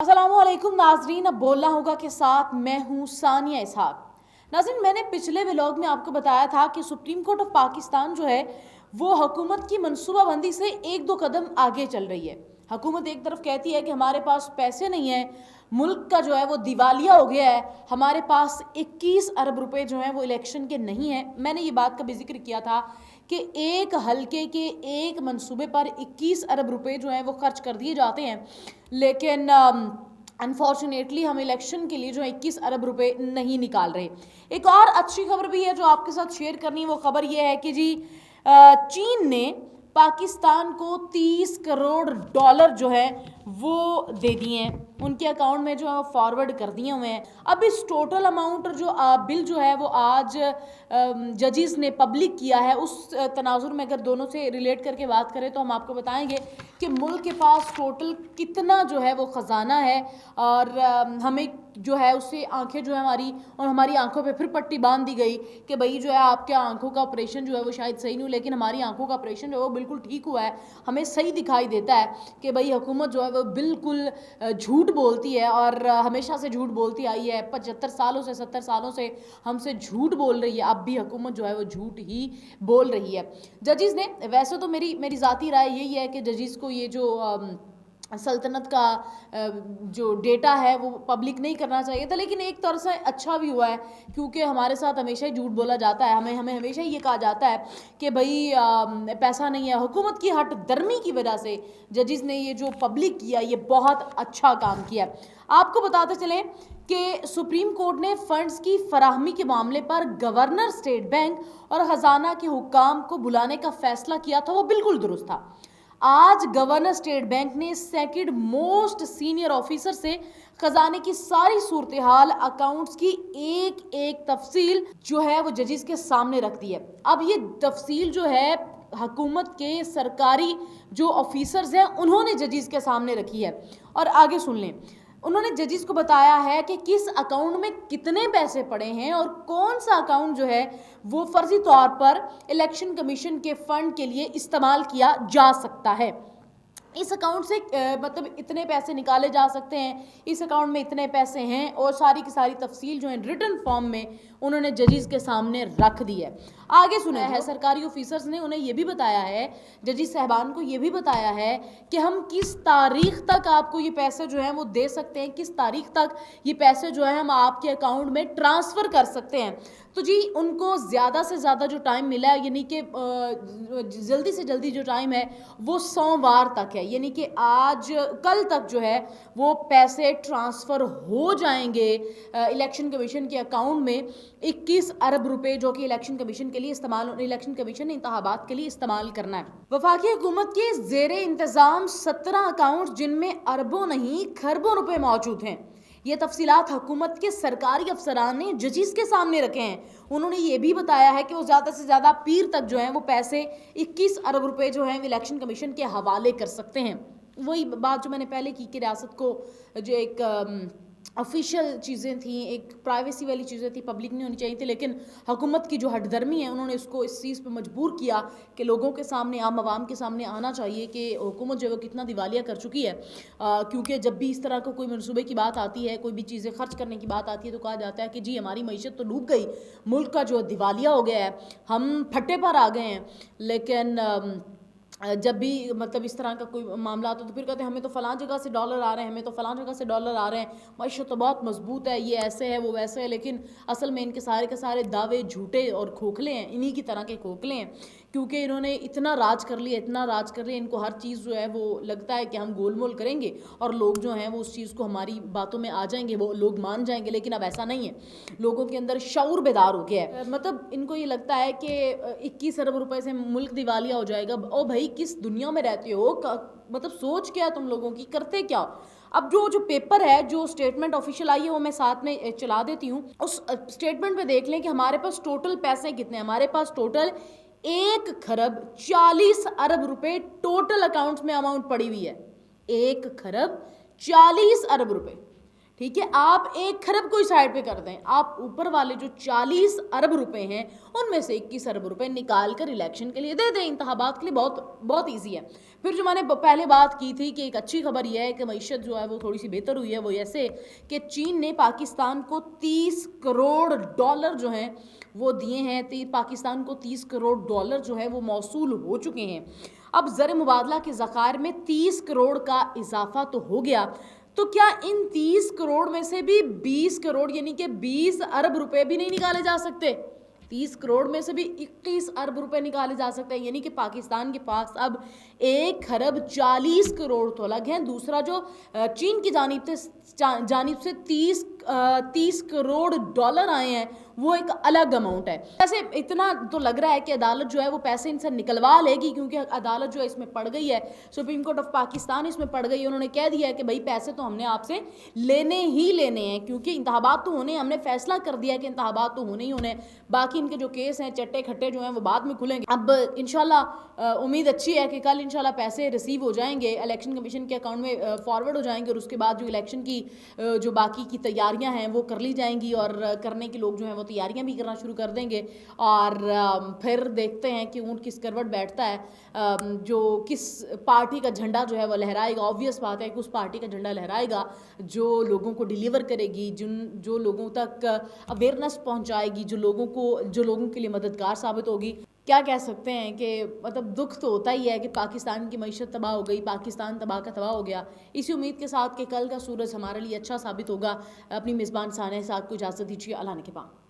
अस्सलामुअलैकुम नाजरीन, अब बोलना होगा के साथ मैं हूँ सानिया इसहाक। नाजरीन, मैंने पिछले व्लॉग में आपको बताया था कि सुप्रीम कोर्ट ऑफ पाकिस्तान जो है वो हुकूमत की मनसूबाबंदी से एक दो कदम आगे चल रही है। हुकूमत एक तरफ कहती है कि हमारे पास पैसे नहीं है, मुल्क का जो है वो दिवालिया हो गया है, हमारे पास 21 अरब रुपए जो हैं वो इलेक्शन के नहीं है। मैंने ये बात का भी जिक्र किया था कि एक हलके के एक मंसूबे पर 21 अरब रुपए जो हैं वो खर्च कर दिए जाते हैं, लेकिन अनफॉर्चुनेटली हम इलेक्शन के लिए जो 21 अरब रुपए नहीं निकाल रहे। एक और अच्छी खबर भी है जो आपके साथ शेयर करनी है। वो खबर ये है कि जी चीन ने पाकिस्तान को 30 करोड़ डॉलर जो है वो दे दिए हैं, उनके अकाउंट में जो है फॉरवर्ड कर दिए हुए हैं। अब इस टोटल अमाउंट और जो बिल जो है वो आज जजिस ने पब्लिक किया है, उस तनाजुर में अगर दोनों से रिलेट करके बात करें तो हम आपको बताएंगे कि मुल्क के पास टोटल कितना जो है वो ख़जाना है, और हमें जो है उससे आंखें जो है हमारी आंखों पे फिर पट्टी बांध दी गई कि भाई जो है आपके आंखों का ऑपरेशन जो है वो शायद सही नहीं हो, लेकिन हमारी आंखों का ऑपरेशन जो है वो बिल्कुल ठीक हुआ है। हमें सही दिखाई देता है कि भाई हुकूमत जो है वो बिल्कुल झूठ बोलती है और हमेशा से झूठ बोलती आई है। 75 सालों से 70 सालों से हमसे झूठ बोल रही है, अब भी हुकूमत जो है वो झूठ ही बोल रही है। जजिस ने, वैसे तो मेरी ज़ाती राय यही है कि जजिस को ये जो सल्तनत का जो डेटा है वो पब्लिक नहीं करना चाहिए था, लेकिन एक तरह से अच्छा भी हुआ है क्योंकि हमारे साथ हमेशा ही झूठ बोला जाता है। हमें हमेशा ही ये कहा जाता है कि भाई पैसा नहीं है। हुकूमत की हट दर्मी की वजह से जजिस ने ये जो पब्लिक किया ये बहुत अच्छा काम किया। आपको बताते चलें कि सुप्रीम कोर्ट ने फंड्स की फराहमी के मामले पर गवर्नर स्टेट बैंक और खजाना के हुक्काम को बुलाने का फैसला किया था, वो बिल्कुल दुरुस्त था। आज गवर्नर स्टेट बैंक ने सेकंड मोस्ट सीनियर ऑफिसर से खजाने की सारी सूरत हाल, अकाउंट्स की एक एक तफसील जो है वो जजिस के सामने रख दी है। अब ये तफसील जो है हुकूमत के सरकारी जो ऑफिसर्स हैं उन्होंने जजिस के सामने रखी है, और आगे सुन लें। उन्होंने जजिस को बताया है कि किस अकाउंट में कितने पैसे पड़े हैं और कौन सा अकाउंट जो है वो फर्जी तौर पर इलेक्शन कमीशन के फंड के लिए इस्तेमाल किया जा सकता है। इस अकाउंट से मतलब इतने पैसे निकाले जा सकते हैं, इस अकाउंट में इतने पैसे हैं, और सारी की सारी तफसील जो है रिटन फॉर्म में उन्होंने जजिस के सामने रख दी है। आगे सुना है, सरकारी ऑफिसर्स ने उन्हें यह भी बताया है, जजिस साहबान को यह भी बताया है कि हम किस तारीख तक आपको ये पैसे जो हैं वो दे सकते हैं, किस तारीख तक ये पैसे जो है हम आपके अकाउंट में ट्रांसफ़र कर सकते हैं। तो जी उनको ज़्यादा से ज़्यादा जो टाइम मिला है, यानी कि जल्दी से जल्दी जो टाइम है वो सोमवार तक है, यानी कि आज कल तक जो है वो पैसे ट्रांसफ़र हो जाएंगे इलेक्शन कमीशन के अकाउंट में। 21 अरब रुपए जो कि इलेक्शन कमीशन के लिए इलेक्शन कमीशन ने इंतखाबात के लिए इस्तेमाल करना है। वफाकी हुकूमत के ज़ेरे इंतज़ाम 17 अकाउंट जिनमें अरबों नहीं खरबों रुपए मौजूद हैं। ये तफसीलात हुकूमत के सरकारी अफसरान ने जजिस के सामने रखे हैं। उन्होंने ये भी बताया है कि वो ज़्यादा से ज़्यादा पीर तक जो है वो पैसे 21 अरब रुपए जो हैं इलेक्शन कमीशन के हवाले कर सकते हैं। वही बात जो मैंने पहले की कि रियासत को जो एक ऑफिशियल चीज़ें थी, एक प्राइवेसी वाली चीज़ें थी, पब्लिक नहीं होनी चाहिए थी, लेकिन हुकूमत की जो हटदर्मी है उन्होंने उसको इस चीज़ पे मजबूर किया कि लोगों के सामने, आम आवाम के सामने आना चाहिए कि हुकूमत जो है वो कितना दिवालिया कर चुकी है। क्योंकि जब भी इस तरह का कोई मनसूबे की बात आती है, कोई भी चीज़ें खर्च करने की बात आती है, तो कहा जाता है कि जी हमारी मईशत तो डूब गई, मुल्क का जो दिवालिया हो गया है, हम फट्टे पर आ गए हैं। लेकिन जब भी मतलब इस तरह का कोई मामला आता है तो फिर कहते हैं हमें तो फ़लाँ जगह से डॉलर आ रहे हैं, हमें तो फ़लाँ जगह से डॉलर आ रहे हैं, माशा तो बहुत मजबूत है, ये ऐसे है वो वैसे है। लेकिन असल में इनके सारे के सारे दावे झूठे और खोखले हैं, इन्हीं की तरह के खोखले हैं, क्योंकि इन्होंने इतना राज कर लिया, इतना राज कर लिया, इनको हर चीज़ जो है वो लगता है कि हम गोल मोल करेंगे और लोग जो हैं वो उस चीज़ को हमारी बातों में आ जाएंगे, वो लोग मान जाएंगे। लेकिन अब ऐसा नहीं है, लोगों के अंदर शऊर बेदार हो गया है। मतलब इनको ये लगता है कि 21 अरब रुपए से मुल्क दिवालिया हो जाएगा। ओ भाई, किस दुनिया में रहते हो? मतलब सोच क्या है तुम लोगों की, करते क्या? अब जो पेपर है, जो स्टेटमेंट ऑफिशियल आई है वो मैं साथ में चला देती हूँ। उस स्टेटमेंट पे देख लें कि हमारे पास टोटल पैसे कितने हैं। हमारे पास टोटल 1 खरब 40 अरब रुपए टोटल अकाउंट्स में अमाउंट पड़ी हुई है। 1 खरब 40 अरब रुपए ठीक है, आप 1 खरब कोई साइड पे कर दें, आप ऊपर वाले जो 40 अरब रुपए हैं उनमें से 21 अरब रुपए निकाल कर इलेक्शन के लिए दे दें, इंतखाबात के लिए बहुत बहुत ईजी है। फिर जो मैंने पहले बात की थी कि एक अच्छी खबर यह है कि मईशत जो है वो थोड़ी सी बेहतर हुई है, वो ऐसे कि चीन ने पाकिस्तान को 30 करोड़ डॉलर जो हैं वो दिए हैं। पाकिस्तान को 30 करोड़ डॉलर जो है वो मौसूल हो चुके हैं। अब ज़र मुबादला के ज़खायर में 30 करोड़ का इजाफा तो हो गया, तो क्या इन 30 करोड़ में से भी 20 करोड़ यानी कि 20 अरब रुपए भी नहीं निकाले जा सकते? 30 करोड़ में से भी 21 अरब रुपए निकाले जा सकते हैं, यानी कि पाकिस्तान के पास अब 1 खरब 40 करोड़ तो अलग हैं, दूसरा जो चीन की जानिब से 30 करोड़ डॉलर आए हैं वो एक अलग अमाउंट है। वैसे इतना तो लग रहा है कि अदालत जो है वो पैसे इनसे निकलवा लेगी, क्योंकि अदालत जो है इसमें पड़ गई है, सुप्रीम कोर्ट ऑफ पाकिस्तान इसमें पड़ गई है। उन्होंने कह दिया है कि भाई पैसे तो हमने आपसे लेने ही लेने हैं, क्योंकि इंतखाबात तो होने, हमने फैसला कर दिया है कि इंतखाबात तो होने ही होने, बाकी इनके जो केस हैं चट्टे खट्टे जो हैं वो बाद में खुलेंगे। अब इंशाल्लाह उम्मीद अच्छी है कि कल इंशाल्लाह पैसे रिसीव हो जाएंगे, इलेक्शन कमीशन के अकाउंट में फॉरवर्ड हो जाएंगे, और उसके बाद जो इलेक्शन की जो बाकी की तैयारियां हैं वो कर ली जाएंगी, और करने के लोग जो हैं वो तैयारियां भी करना शुरू कर देंगे। और फिर देखते हैं कि ऊँट किस करवट बैठता है, जो किस पार्टी का झंडा जो है वो लहराएगा। ऑब्वियस बात है कि उस पार्टी का झंडा लहराएगा जो लोगों को डिलीवर करेगी, जो लोगों तक अवेयरनेस पहुंचाएगी, जो लोगों के लिए मददगार साबित होगी। क्या कह सकते हैं कि मतलब दुख तो होता ही है कि पाकिस्तान की मईशत तबाह हो गई, पाकिस्तान तबाह का तबाह हो गया। इसी उम्मीद के साथ कि कल का सूरज हमारे लिए अच्छा साबित होगा। अपनी मेज़बान सानिया साहब को इजाज़त दीजिए। अल्लाह ने के पाक।